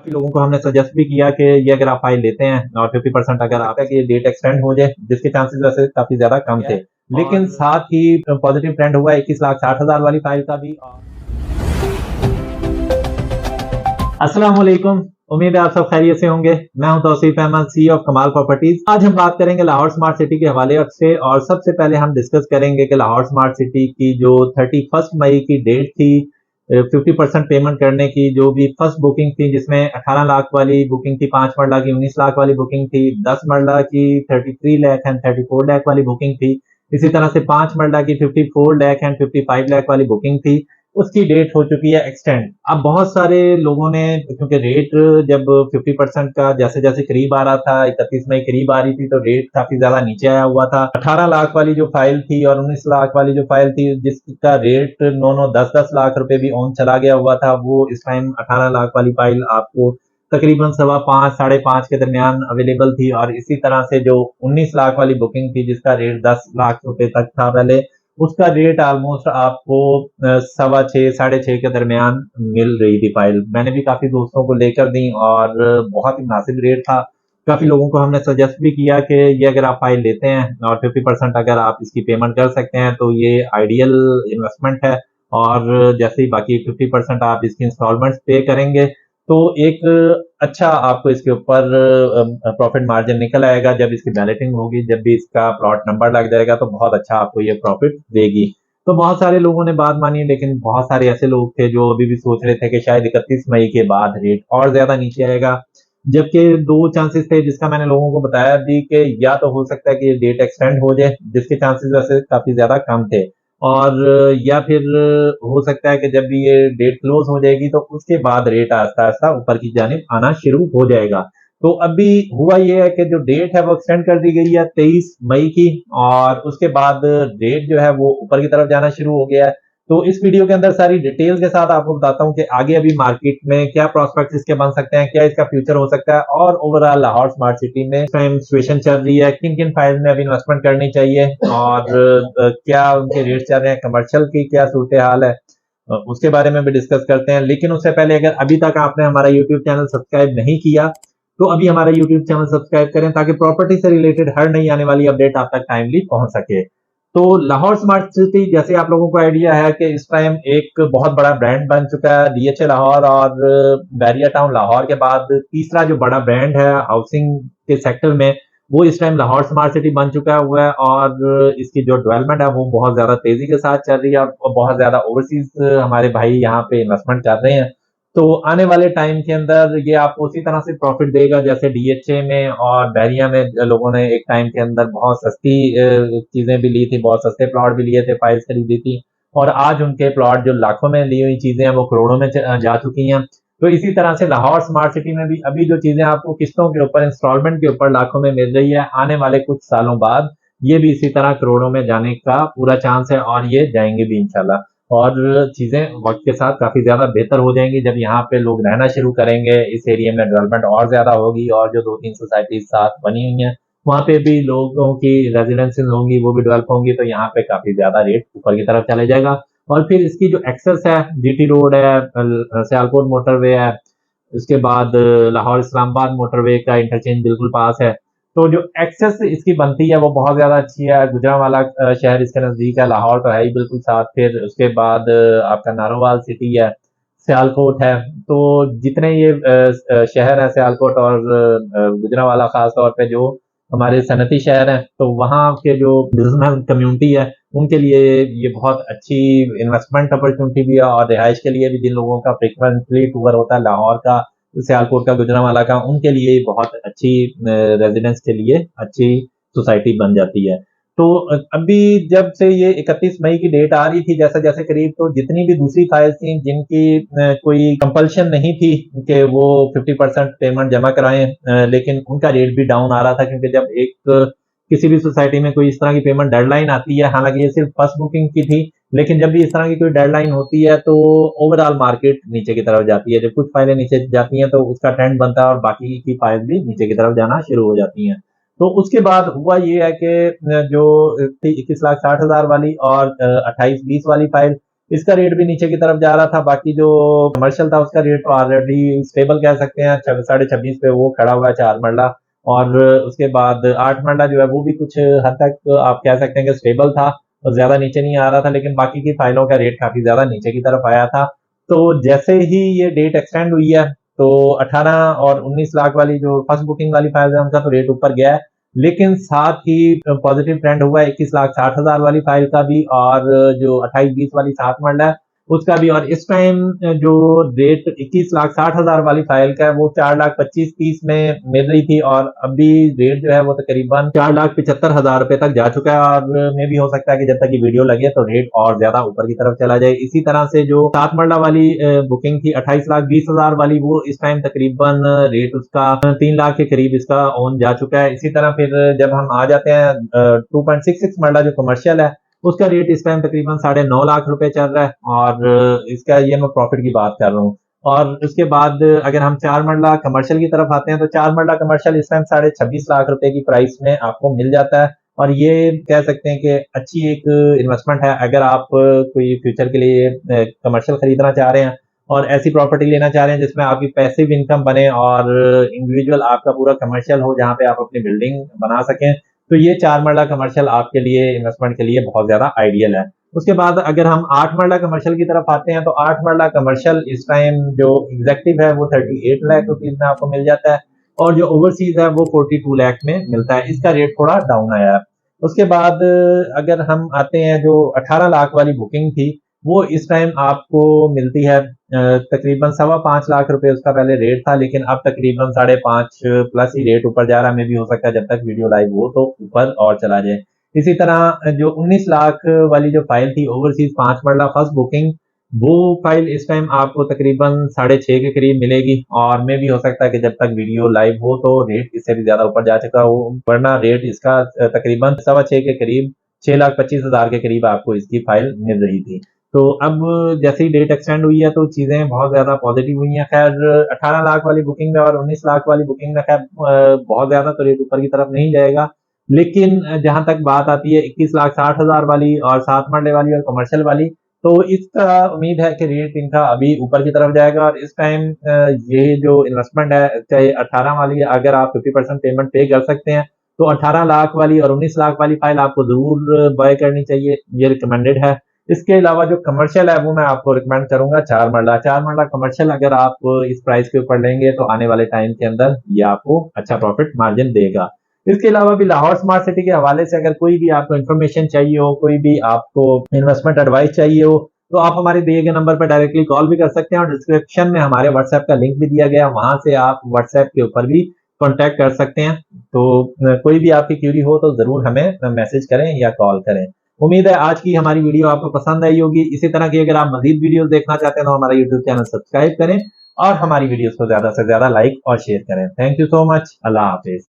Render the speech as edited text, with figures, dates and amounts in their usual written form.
काफी लोगों को हमने सजेस्ट भी किया कि ये अगर आप फाइल लेते हैं और 50% अगर आप है कि ये डेट एक्सटेंड हो जाए, जिसके चांसेस वैसे काफी ज्यादा कम थे, लेकिन साथ ही पॉजिटिव ट्रेंड हुआ 21,60,000 वाली फाइल का भी। अस्सलाम वालेकुम, उम्मीद है आप सब खैरियत से होंगे। मैं हूं तौसीफ अहमद, CEO ऑफ कमाल प्रॉपर्टीज। आज हम बात करेंगे लाहौर स्मार्ट सिटी के हवाले से, और सबसे पहले हम डिस्कस करेंगे कि लाहौर स्मार्ट सिटी की जो 31 मई की डेट थी 50% पेमेंट करने की, जो भी फर्स्ट बुकिंग थी जिसमें 18 लाख वाली बुकिंग थी, 5 मरला की 19 लाख वाली बुकिंग थी, 10 मरला की 33 लाख एंड 34 लाख वाली बुकिंग थी, इसी तरह से 5 मरला की 54 लाख एंड 55 लाख वाली बुकिंग थी, उसकी डेट हो चुकी है एक्सटेंड। अब बहुत सारे लोगों ने, क्योंकि रेट जब 50% का जैसे जैसे करीब आ रहा था, 31 मई करीब आ रही थी, तो रेट काफी ज्यादा नीचे आया हुआ था। 18 लाख वाली जो फाइल थी और 19 लाख वाली जो फाइल थी, जिसका रेट 9-9 10-10 लाख रुपए भी ऑन चला गया हुआ था, वो इस टाइम 18 लाख वाली फाइल आपको तकरीबन 5.25 5.5 के दरमियान अवेलेबल थी। और इसी तरह से जो 19 लाख वाली बुकिंग थी, जिसका रेट 10 लाख रुपए तक था पहले, उसका रेट ऑलमोस्ट आपको 6.25 6.5 के दरमियान मिल रही थी फाइल। मैंने भी काफी दोस्तों को लेकर दी और बहुत ही मुनासिब रेट था। काफी लोगों को हमने सजेस्ट भी किया कि ये अगर आप फाइल लेते हैं और 50% अगर आप इसकी पेमेंट कर सकते हैं तो ये आइडियल इन्वेस्टमेंट है। और जैसे ही बाकी 50% आप इसकी इंस्टॉलमेंट्स पे करेंगे तो एक अच्छा आपको इसके ऊपर प्रॉफिट मार्जिन निकल आएगा। जब इसकी बैलेटिंग होगी, जब भी इसका प्लॉट नंबर लग जाएगा, तो बहुत अच्छा आपको ये प्रॉफिट देगी। तो बहुत सारे लोगों ने बात मानी, लेकिन बहुत सारे ऐसे लोग थे जो अभी भी सोच रहे थे कि शायद 31 मई के बाद रेट और ज्यादा नीचे आएगा। जबकि दो चांसेस थे जिसका मैंने लोगों को बताया भी कि या तो हो सकता है कि ये डेट एक्सटेंड हो जाए, जिसके चांसेस वैसे काफी ज्यादा कम थे, और या फिर हो सकता है कि जब भी ये डेट क्लोज हो जाएगी तो उसके बाद रेट आहिस्ता आहिस्ता ऊपर की जानिब आना शुरू हो जाएगा। तो अभी हुआ ये है कि जो डेट है वो एक्सटेंड कर दी गई है 23 मई की, और उसके बाद रेट जो है वो ऊपर की तरफ जाना शुरू हो गया है। तो इस वीडियो के अंदर सारी डिटेल के साथ आपको बताता हूँ कि आगे अभी मार्केट में क्या प्रोस्पेक्ट इसके बन सकते हैं, क्या इसका फ्यूचर हो सकता है, और ओवरऑल लाहौर स्मार्ट सिटी में टाइम सिचुएशन चल रही है, किन किन फाइल में अभी इन्वेस्टमेंट करनी चाहिए, और क्या उनके रेट चल रहे हैं, कमर्शियल की क्या सूरत हाल है, उसके बारे में भी डिस्कस करते हैं। लेकिन उससे पहले अगर अभी तक आपने हमारा यूट्यूब चैनल सब्सक्राइब नहीं किया तो अभी हमारा यूट्यूब चैनल सब्सक्राइब करें, ताकि प्रॉपर्टी से रिलेटेड हर नई आने वाली अपडेट आप तक टाइमली पहुंच सके। तो लाहौर स्मार्ट सिटी, जैसे आप लोगों को आइडिया है कि इस टाइम एक बहुत बड़ा ब्रांड बन चुका है DHA लाहौर, और बैरिया टाउन लाहौर के बाद तीसरा जो बड़ा ब्रांड है हाउसिंग के सेक्टर में, वो इस टाइम लाहौर स्मार्ट सिटी बन चुका हुआ है। और इसकी जो डेवलपमेंट है वो बहुत ज्यादा तेजी के साथ चल रही है, और बहुत ज्यादा ओवरसीज हमारे भाई यहाँ पे इन्वेस्टमेंट कर रहे हैं। तो आने वाले टाइम के अंदर ये आपको उसी तरह से प्रॉफिट देगा जैसे DHA में और बैरिया में लोगों ने एक टाइम के अंदर बहुत सस्ती चीजें भी ली थी, बहुत सस्ते प्लॉट भी लिए थे, फाइल्स खरीदी थी, और आज उनके प्लॉट जो लाखों में ली हुई चीजें हैं वो करोड़ों में जा चुकी हैं। तो इसी तरह से लाहौर स्मार्ट सिटी में भी अभी जो चीजें आपको किस्तों के ऊपर, इंस्टॉलमेंट के ऊपर लाखों में मिल रही है, आने वाले कुछ सालों बाद ये भी इसी तरह करोड़ों में जाने का पूरा चांस है, और ये जाएंगे भी इंशाल्लाह। और चीजें वक्त के साथ काफी ज्यादा बेहतर हो जाएंगी जब यहाँ पे लोग रहना शुरू करेंगे। इस एरिया में डेवलपमेंट और ज्यादा होगी, और जो 2-3 सोसाइटी साथ बनी हुई हैं वहाँ पे भी लोगों की रेजिडेंसेस होंगी, वो भी डेवलप होंगी, तो यहाँ पे काफी ज्यादा रेट ऊपर की तरफ चले जाएगा। और फिर इसकी जो एक्सेस है, GT रोड है, सियालकोट मोटरवे है, उसके बाद लाहौर इस्लामाबाद मोटरवे का इंटरचेंज बिल्कुल पास है। तो जो एक्सेस इसकी बनती है वो बहुत ज्यादा अच्छी है। गुजरांवाला शहर इसके नजदीक है, लाहौर तो है ही बिल्कुल साथ, फिर उसके बाद आपका नारोवाल सिटी है, सियालकोट है। तो जितने ये शहर है, सियालकोट और गुजरांवाला, खास तौर पे जो हमारे सनती शहर हैं, तो वहाँ के जो बिजनेस कम्युनिटी है उनके लिए ये बहुत अच्छी इन्वेस्टमेंट अपॉर्चुनिटी भी है, और रिहाइश के लिए भी जिन लोगों का फ्रिक्वेंटली टूर होता है लाहौर का, सियालकोट का, गुजरांवाला का, उनके लिए बहुत अच्छी रेजिडेंस के लिए अच्छी सोसाइटी बन जाती है। तो अभी जब से ये 31 मई की डेट आ रही थी, जैसे जैसे करीब, तो जितनी भी दूसरी फाइल्स थी जिनकी कोई कंपल्शन नहीं थी कि वो 50% पेमेंट जमा कराएं, लेकिन उनका रेट भी डाउन आ रहा था, क्योंकि जब एक किसी भी सोसाइटी में कोई इस तरह की पेमेंट डेडलाइन आती है, हालांकि ये सिर्फ फर्स्ट बुकिंग की थी, लेकिन जब भी इस तरह की कोई डेडलाइन होती है तो ओवरऑल मार्केट नीचे की तरफ जाती है। जब कुछ फाइलें नीचे जाती हैं तो उसका ट्रेंड बनता है, और बाकी की फाइल भी नीचे की तरफ जाना शुरू हो जाती हैं। तो उसके बाद हुआ ये है कि जो 21,60,000 वाली और 28-20 वाली फाइल, इसका रेट भी नीचे की तरफ जा रहा था। बाकी जो कमर्शियल था उसका रेट तो ऑलरेडी स्टेबल कह सकते हैं, 26.5 पे वो खड़ा हुआ है 4 मरला। और उसके बाद 8 मरला जो है वो भी कुछ हद तक आप कह सकते हैं कि स्टेबल था, और ज्यादा नीचे नहीं आ रहा था, लेकिन बाकी की फाइलों का रेट काफी ज्यादा नीचे की तरफ आया था। तो जैसे ही ये डेट एक्सटेंड हुई है तो 18 और 19 लाख वाली जो फर्स्ट बुकिंग वाली फाइल है उनका तो रेट ऊपर गया है, लेकिन साथ ही पॉजिटिव ट्रेंड हुआ है 21,60,000 वाली फाइल का भी, और जो 28-20 वाली 7 मरला है उसका भी। और इस टाइम जो रेट 21,60,000 वाली फाइल का है वो 4,25,30 में मिल रही थी, और अभी रेट जो है वो तकरीबन 4,75,000 रुपए तक जा चुका है। और मे भी हो सकता है कि जब तक ये वीडियो लगे तो रेट और ज्यादा ऊपर की तरफ चला जाए। इसी तरह से जो 7 मरला वाली बुकिंग थी 28,20,000 वाली, वो इस टाइम तकरीबन रेट उसका 3 लाख के करीब इसका ओन जा चुका है। इसी तरह फिर जब हम आ जाते हैं 2.66 मरला जो कमर्शियल है उसका रेट इस टाइम तकरीबन 9.5 लाख रुपए चल रहा है, और इसका ये मैं प्रॉफिट की बात कर रहा हूँ। और उसके बाद अगर हम 4 मरला कमर्शियल की तरफ आते हैं तो 4 मरला कमर्शियल इस टाइम 26.5 लाख रुपए की प्राइस में आपको मिल जाता है। और ये कह सकते हैं कि अच्छी एक इन्वेस्टमेंट है अगर आप कोई फ्यूचर के लिए कमर्शियल खरीदना चाह रहे हैं और ऐसी प्रॉपर्टी लेना चाह रहे हैं जिसमें आपकी पैसिव इनकम बने और इंडिविजुअल आपका पूरा कमर्शियल हो जहां पे आप अपनी बिल्डिंग बना सकें, तो ये 4 मरला कमर्शियल आपके लिए इन्वेस्टमेंट के लिए बहुत ज्यादा आइडियल है। उसके बाद अगर हम 8 मरला कमर्शियल की तरफ आते हैं तो 8 मरला कमर्शियल इस टाइम जो एग्जेक्टिव है वो 38 लाख रुपीज में आपको मिल जाता है, और जो ओवरसीज है वो 42 लाख में मिलता है। इसका रेट थोड़ा डाउन आया है। उसके बाद अगर हम आते हैं जो 18 लाख वाली बुकिंग थी वो इस टाइम आपको मिलती है तकरीबन 5.25 लाख रुपए उसका पहले रेट था, लेकिन अब तकरीबन 5.5 प्लस ही रेट ऊपर जा रहा है। में भी हो सकता है जब तक वीडियो लाइव हो तो ऊपर और चला जाए। इसी तरह जो 19 लाख वाली जो फाइल थी ओवरसीज 5 मरला फर्स्ट बुकिंग, वो फाइल इस टाइम आपको तकरीबन 6.5 के करीब मिलेगी, और में भी हो सकता है कि जब तक वीडियो लाइव हो तो रेट इससे भी ज्यादा ऊपर जा चुका हो, वरना रेट इसका तकरीबन 6.25 के करीब 6,25,000 के करीब आपको इसकी फाइल मिल रही थी। तो अब जैसे ही डेट एक्सटेंड हुई है तो चीजें बहुत ज्यादा पॉजिटिव हुई हैं। खैर 18 लाख वाली बुकिंग में और 19 लाख वाली बुकिंग में खैर बहुत ज्यादा तो रेट ऊपर की तरफ नहीं जाएगा, लेकिन जहां तक बात आती है 21,60,000 वाली और 7 मरले वाली और कमर्शियल वाली, तो इसका उम्मीद है कि रेट इनका अभी ऊपर की तरफ जाएगा। और इस टाइम ये जो इन्वेस्टमेंट है चाहे 18 वाली अगर आप 50% पेमेंट पे कर सकते हैं तो 18 लाख वाली और 19 लाख वाली फाइल आपको जरूर बाय करनी चाहिए, ये रिकमेंडेड है। इसके अलावा जो कमर्शियल है वो मैं आपको रिकमेंड करूंगा 4 मरला। 4 मरला कमर्शियल अगर आप इस प्राइस के ऊपर लेंगे तो आने वाले टाइम के अंदर ये आपको अच्छा प्रॉफिट मार्जिन देगा। इसके अलावा भी लाहौर स्मार्ट सिटी के हवाले से अगर कोई भी आपको इन्फॉर्मेशन चाहिए हो, कोई भी आपको इन्वेस्टमेंट एडवाइस चाहिए हो, तो आप हमारे दिए गए नंबर पर डायरेक्टली कॉल भी कर सकते हैं, और डिस्क्रिप्शन में हमारे व्हाट्सएप का लिंक भी दिया गया है, वहां से आप व्हाट्सएप के ऊपर भी कॉन्टेक्ट कर सकते हैं। तो कोई भी आपकी क्यूरी हो तो जरूर हमें मैसेज करें या कॉल करें। उम्मीद है आज की हमारी वीडियो आपको पसंद आई होगी। इसी तरह की अगर आप मजीद वीडियो देखना चाहते हैं तो हमारा यूट्यूब चैनल सब्सक्राइब करें और हमारी वीडियोस को ज्यादा से ज्यादा लाइक और शेयर करें। Thank you so much. Allah Hafiz.